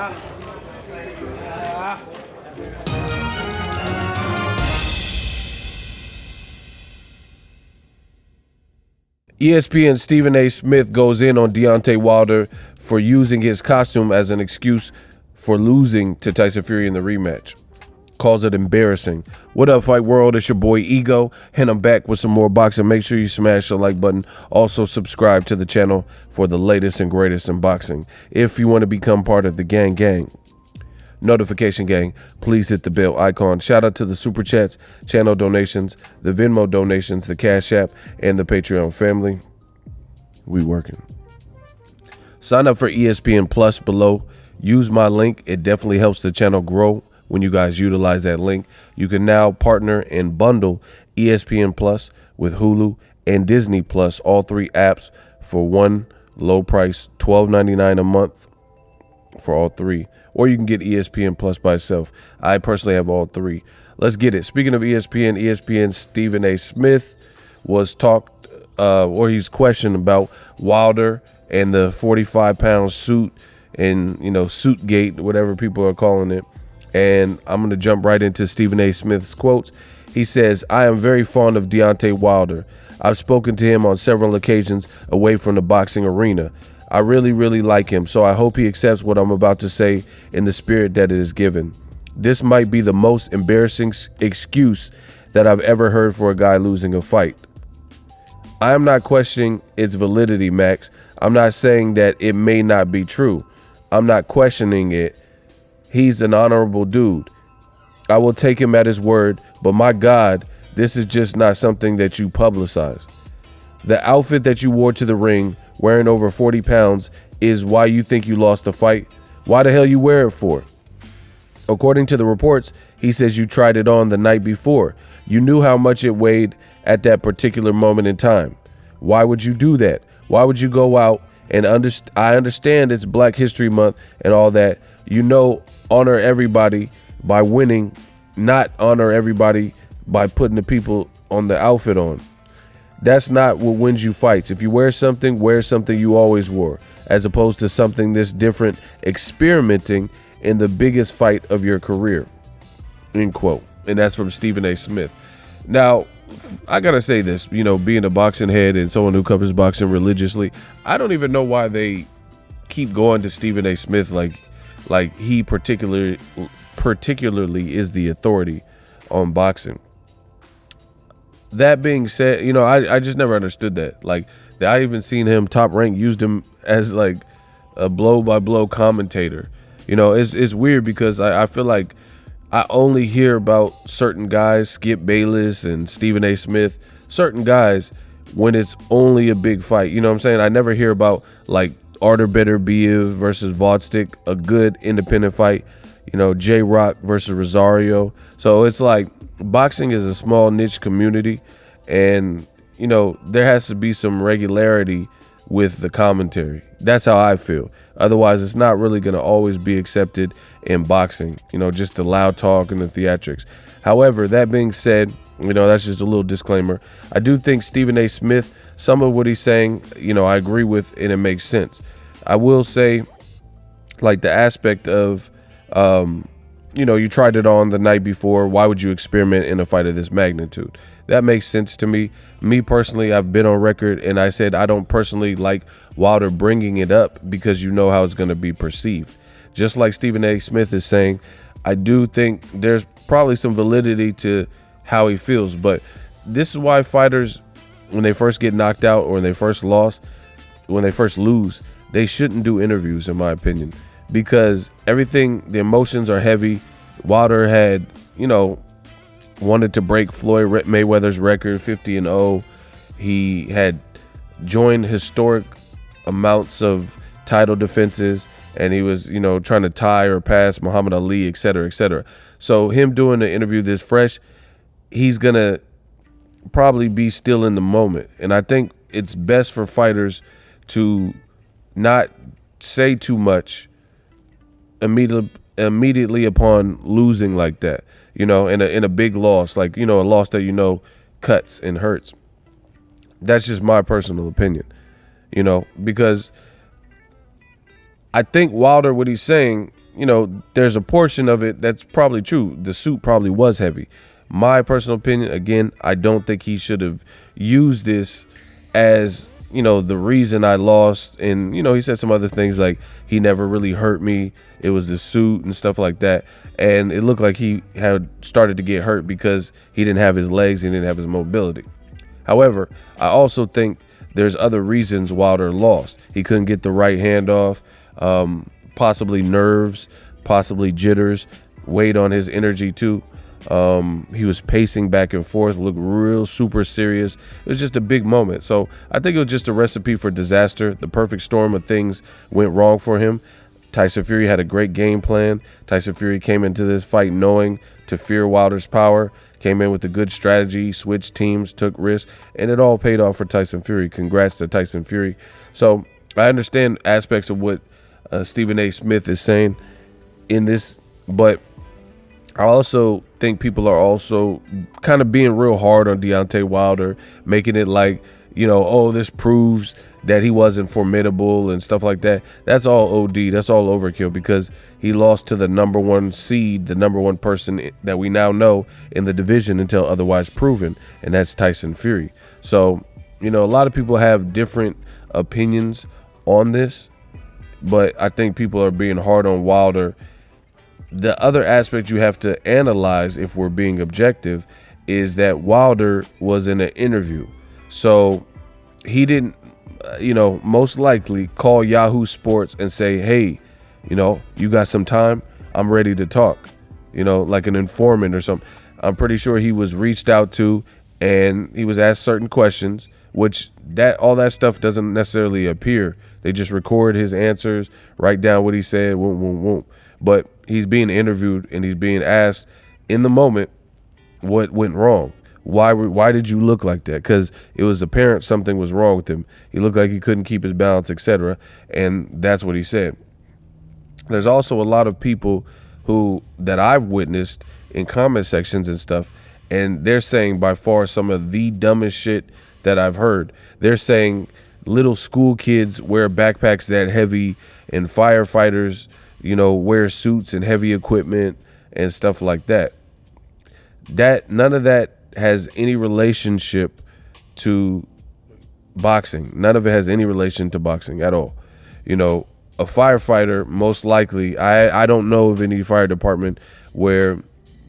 ESPN's Stephen A. Smith goes in on Deontay Wilder for using his costume as an excuse for losing to Tyson Fury in the rematch. Calls it embarrassing. What up, Fight World? It's your boy Ego, and I'm back with some more boxing. Make sure you smash the like button. Also, subscribe to the channel for the latest and greatest in boxing. If you want to become part of the gang, notification gang, please hit the bell icon. Shout out to the super chats, channel donations, the Venmo donations, the Cash App, and the Patreon family. We working. Sign up for ESPN Plus below. Use my link. It definitely helps the channel grow when you guys utilize that link. You can now partner and bundle ESPN Plus with Hulu and Disney Plus, all three apps, for one low price, $12.99 a month for all three. Or you can get ESPN Plus by itself. I personally have all three. Let's get it. Speaking of ESPN's Stephen A. Smith was he's questioned about Wilder and the 45-pound suit and, Suitgate, whatever people are calling it. And I'm going to jump right into Stephen A. Smith's quotes. He says, "I am very fond of Deontay Wilder. I've spoken to him on several occasions away from the boxing arena. I really, really like him, so I hope he accepts what I'm about to say in the spirit that it is given. This might be the most embarrassing excuse that I've ever heard for a guy losing a fight. I am not questioning its validity, Max. I'm not saying that it may not be true. I'm not questioning it. He's an honorable dude. I will take him at his word, but my God, this is just not something that you publicize. The outfit that you wore to the ring, wearing over 40 pounds, is why you think you lost the fight. Why the hell you wear it for? According to the reports, he says you tried it on the night before. You knew how much it weighed at that particular moment in time. Why would you do that? Why would you go out and I understand it's Black History Month and all that. Honor everybody by winning, not honor everybody by putting the people on the outfit on. That's not what wins you fights. If you wear something you always wore, as opposed to something this different, experimenting in the biggest fight of your career." End quote. And that's from Stephen A. Smith. Now, I gotta say this, being a boxing head and someone who covers boxing religiously, I don't even know why they keep going to Stephen A. Smith like he particularly is the authority on boxing. That being said, I just never understood that. I even seen him, Top Rank used him as like a blow-by-blow commentator. It's weird because I feel like I only hear about certain guys, Skip Bayless and Stephen A. Smith, certain guys when it's only a big fight. You know what I'm saying? I never hear about like Artur Beterbiev versus Vodstick, a good independent fight. J-Rock versus Rosario. So it's like boxing is a small niche community, and there has to be some regularity with the commentary. That's how I feel. Otherwise, it's not really going to always be accepted in boxing, just the loud talk and the theatrics. However, that being said, that's just a little disclaimer. I do think Stephen A. Smith, some of what he's saying, I agree with, and it makes sense. I will say, like the aspect of, you tried it on the night before. Why would you experiment in a fight of this magnitude? That makes sense to me. Me personally, I've been on record and I said I don't personally like Wilder bringing it up because how it's going to be perceived. Just like Stephen A. Smith is saying, I do think there's probably some validity to how he feels. But this is why fighters, when they first get knocked out or when they first lose, they shouldn't do interviews, in my opinion. Because the emotions are heavy. Wilder had, wanted to break Floyd Mayweather's record, 50-0. He had joined historic amounts of title defenses, and he was, trying to tie or pass Muhammad Ali, et cetera, et cetera. So him doing the interview this fresh, he's going to probably be still in the moment. And I think it's best for fighters to not say too much immediately upon losing like that, in a big loss, like, a loss that, cuts and hurts. That's just my personal opinion, because I think Wilder, what he's saying, there's a portion of it that's probably true. The suit probably was heavy. My personal opinion, again, I don't think he should have used this as, the reason I lost. And, he said some other things like he never really hurt me. It was the suit and stuff like that. And it looked like he had started to get hurt because he didn't have his legs, he didn't have his mobility. However, I also think there's other reasons Wilder lost. He couldn't get the right hand off, possibly nerves, possibly jitters, weighed on his energy too. He was pacing back and forth, looked real super serious. It was just a big moment. So I think it was just a recipe for disaster. The perfect storm of things went wrong for him. Tyson Fury had a great game plan. Tyson Fury came into this fight knowing to fear Wilder's power, came in with a good strategy, switched teams, took risks, and it all paid off for Tyson Fury. Congrats to Tyson Fury. So I understand aspects of what Stephen A. Smith is saying in this, but I also think people are also kind of being real hard on Deontay Wilder, making it like, this proves that he wasn't formidable and stuff like that. That's all OD. That's all overkill because he lost to the number one seed, the number one person that we now know in the division until otherwise proven, and that's Tyson Fury. So, a lot of people have different opinions on this, but I think people are being hard on Wilder. The other aspect you have to analyze, if we're being objective, is that Wilder was in an interview. So he didn't, most likely call Yahoo Sports and say, hey, you got some time? I'm ready to talk, like an informant or something. I'm pretty sure he was reached out to and he was asked certain questions, which all that stuff doesn't necessarily appear. They just record his answers, write down what he said, but he's being interviewed and he's being asked in the moment what went wrong. Why did you look like that? Because it was apparent something was wrong with him. He looked like he couldn't keep his balance, etc. And that's what he said. There's also a lot of people that I've witnessed in comment sections and stuff, and they're saying by far some of the dumbest shit that I've heard. They're saying little school kids wear backpacks that heavy and firefighters, wear suits and heavy equipment and stuff like that. None of that has any relationship to boxing. None of it has any relation to boxing at all. A firefighter, most likely, I don't know of any fire department where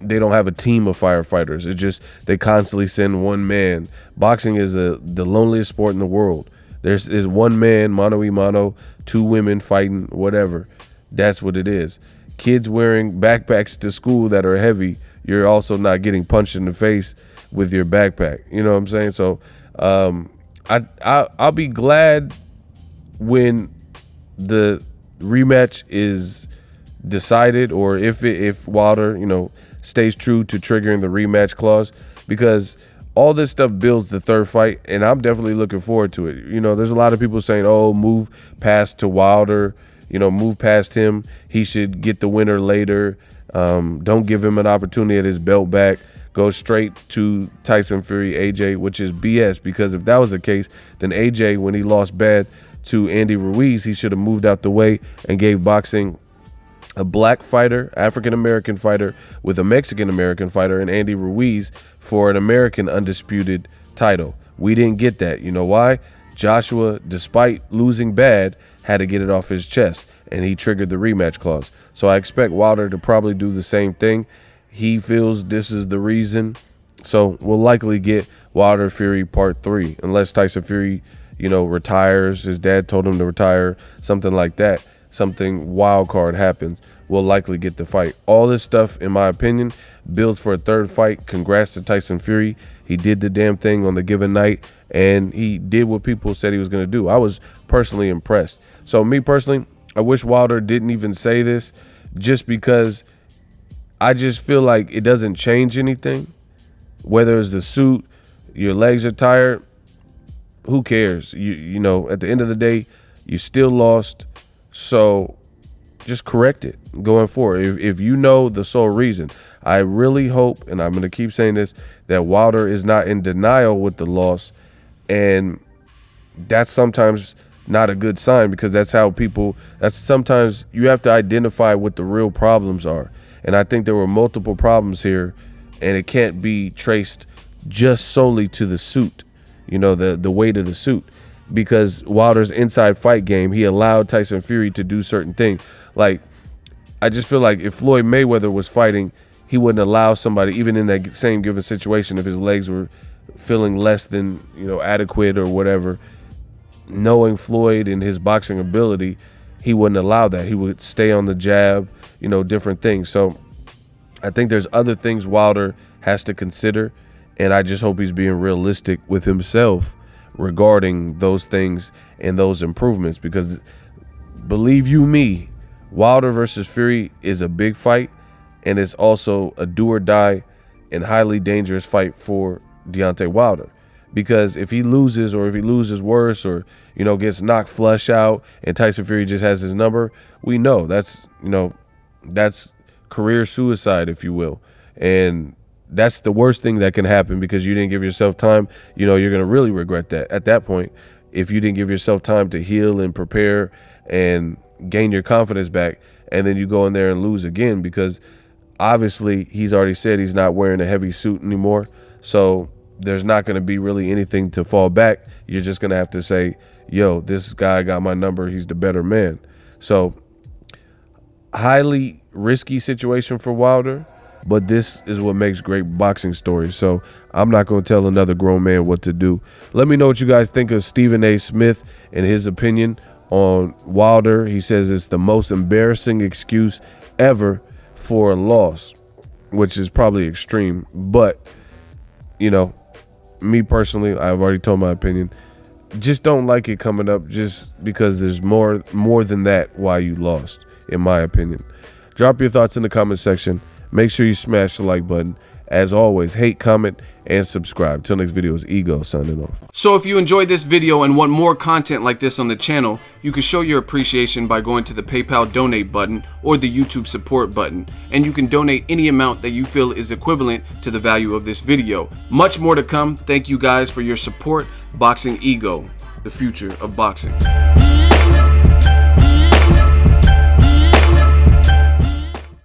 they don't have a team of firefighters. It's just they constantly send one man. Boxing is the loneliest sport in the world. There's one man, mano a mano, two women fighting, whatever. That's what it is. Kids wearing backpacks to school that are heavy, you're also not getting punched in the face with your backpack. You know what I'm saying? So I'll be glad when the rematch is decided, or if Wilder, stays true to triggering the rematch clause, because all this stuff builds the third fight, and I'm definitely looking forward to it. There's a lot of people saying, oh, move past to Wilder, move past him. He should get the winner later. Don't give him an opportunity at his belt back. Go straight to Tyson Fury, AJ, which is BS, because if that was the case, then AJ, when he lost bad to Andy Ruiz, he should have moved out the way and gave boxing a black fighter, African-American fighter, with a Mexican-American fighter, and Andy Ruiz for an American undisputed title. We didn't get that. You know why? Joshua, despite losing bad, had to get it off his chest, and he triggered the rematch clause. So I expect Wilder to probably do the same thing. He feels this is the reason. So we'll likely get Wilder Fury Part 3, unless Tyson Fury, retires. His dad told him to retire, something like that. Something wild card happens. We'll likely get the fight. All this stuff, in my opinion, builds for a third fight. Congrats to Tyson Fury. He did the damn thing on the given night, and he did what people said he was going to do. I was personally impressed. So me personally, I wish Wilder didn't even say this, just because I just feel like it doesn't change anything. Whether it's the suit, your legs are tired, who cares? At the end of the day, you still lost. So just correct it going forward. If you know the sole reason, I really hope, and I'm going to keep saying this, that Wilder is not in denial with the loss. And that's sometimes not a good sign, because that's how people, that's sometimes you have to identify what the real problems are. And I think there were multiple problems here, and it can't be traced just solely to the suit, you know, the weight of the suit, because Wilder's inside fight game, he allowed Tyson Fury to do certain things. Like, I just feel like if Floyd Mayweather was fighting, he wouldn't allow somebody, even in that same given situation, if his legs were feeling less than, you know, adequate or whatever, knowing Floyd and his boxing ability, he wouldn't allow that. He would stay on the jab, you know, different things. So I think there's other things Wilder has to consider, and I just hope he's being realistic with himself regarding those things and those improvements, because believe you me, Wilder versus Fury is a big fight, and it's also a do or die and highly dangerous fight for Deontay Wilder. Because if he loses, or if he loses worse, or, you know, gets knocked flush out and Tyson Fury just has his number, we know that's, you know, that's career suicide, if you will. And that's the worst thing that can happen, because you didn't give yourself time. You know, you're going to really regret that at that point, if you didn't give yourself time to heal and prepare and gain your confidence back, and then you go in there and lose again, because obviously he's already said he's not wearing a heavy suit anymore. So there's not going to be really anything to fall back. You're just going to have to say, yo, this guy got my number. He's the better man. So highly risky situation for Wilder, but this is what makes great boxing stories. So I'm not going to tell another grown man what to do. Let me know what you guys think of Stephen A. Smith and his opinion on Wilder. He says it's the most embarrassing excuse ever for a loss, which is probably extreme. But, you know, me personally, I've already told my opinion. Just don't like it coming up just because there's more than that why you lost, in my opinion. Drop your thoughts in the comment section. Make sure you smash the like button. As always, hate, comment, and subscribe. Till next video, is Ego signing off. So if you enjoyed this video and want more content like this on the channel, you can show your appreciation by going to the PayPal donate button or the YouTube support button, and you can donate any amount that you feel is equivalent to the value of this video. Much more to come. Thank you guys for your support. Boxing Ego, the future of boxing.